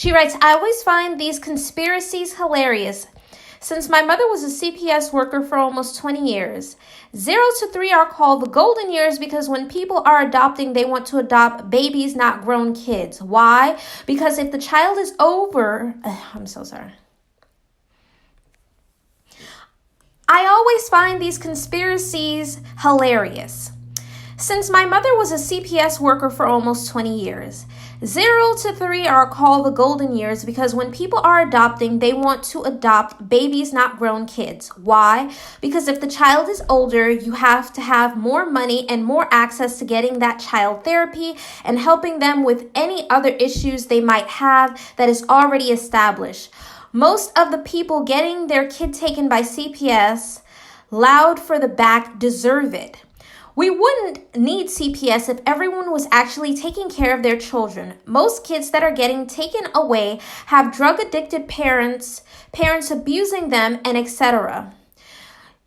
She writes, I always find these conspiracies hilarious. Since my mother was a CPS worker for almost 20 years, 0 to 3 are called the golden years because when people are adopting, they want to adopt babies, not grown kids. Why? Because if the child is over, I'm so sorry. I always find these conspiracies hilarious. Since my mother was a CPS worker for almost 20 years, 0 to 3 are called the golden years because when people are adopting, they want to adopt babies, not grown kids. Why? Because if the child is older, you have to have more money and more access to getting that child therapy and helping them with any other issues they might have that is already established. Most of the people getting their kid taken by CPS, loud for the back, deserve it. We wouldn't need CPS if everyone was actually taking care of their children. Most kids that are getting taken away have drug-addicted parents abusing them, and etc.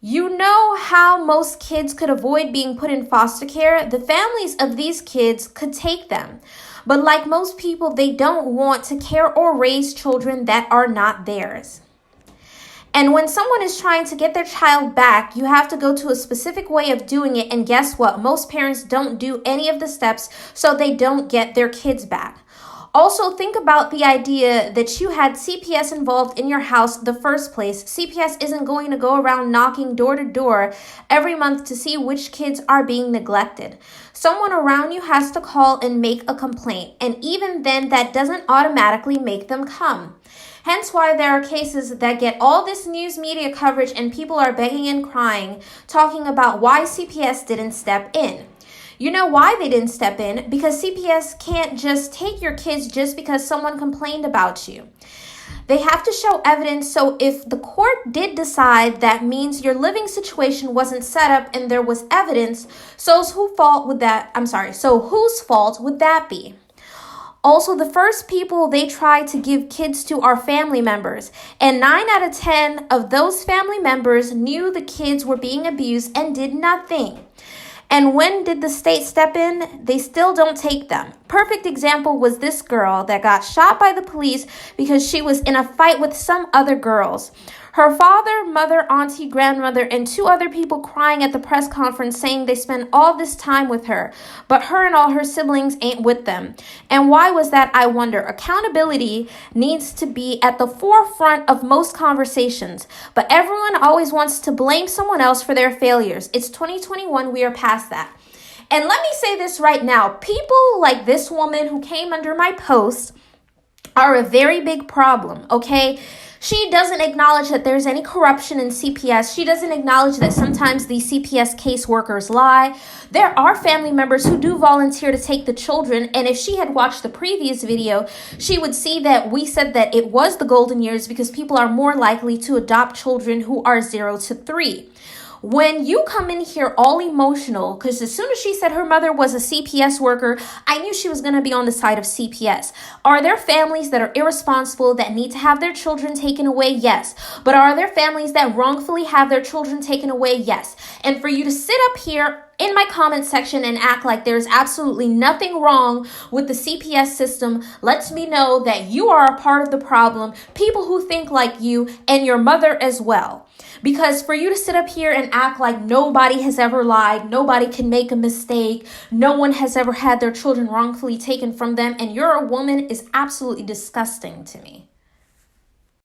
You know how most kids could avoid being put in foster care? The families of these kids could take them. But like most people, they don't want to care or raise children that are not theirs. And when someone is trying to get their child back, you have to go to a specific way of doing it. And guess what? Most parents don't do any of the steps, so they don't get their kids back. Also, think about the idea that you had CPS involved in your house the first place. CPS isn't going to go around knocking door to door every month to see which kids are being neglected. Someone around you has to call and make a complaint. And even then, that doesn't automatically make them come. Hence why there are cases that get all this news media coverage and people are begging and crying, talking about why CPS didn't step in. You know why they didn't step in? Because CPS can't just take your kids just because someone complained about you. They have to show evidence, so if the court did decide that means your living situation wasn't set up and there was evidence, so whose fault would that be? Also, the first people they tried to give kids to are family members, and 9 out of 10 of those family members knew the kids were being abused and did nothing. And when did the state step in? They still don't take them. Perfect example was this girl that got shot by the police because she was in a fight with some other girls. Her father, mother, auntie, grandmother, and 2 other people crying at the press conference saying they spent all this time with her, but her and all her siblings ain't with them. And why was that, I wonder? Accountability needs to be at the forefront of most conversations, but everyone always wants to blame someone else for their failures. It's 2021, we are past that. And let me say this right now, people like this woman who came under my post are a very big problem, okay? She doesn't acknowledge that there's any corruption in CPS. She doesn't acknowledge that sometimes these CPS caseworkers lie. There are family members who do volunteer to take the children. And if she had watched the previous video, she would see that we said that it was the golden years because people are more likely to adopt children who are 0 to 3. When you come in here all emotional, because as soon as she said her mother was a CPS worker, I knew she was going to be on the side of CPS. Are there families that are irresponsible that need to have their children taken away? Yes. But are there families that wrongfully have their children taken away? Yes. And for you to sit up here in my comment section and act like there's absolutely nothing wrong with the CPS system lets me know that you are a part of the problem, people who think like you, and your mother as well. Because for you to sit up here and act like nobody has ever lied, nobody can make a mistake, no one has ever had their children wrongfully taken from them, and you're a woman is absolutely disgusting to me.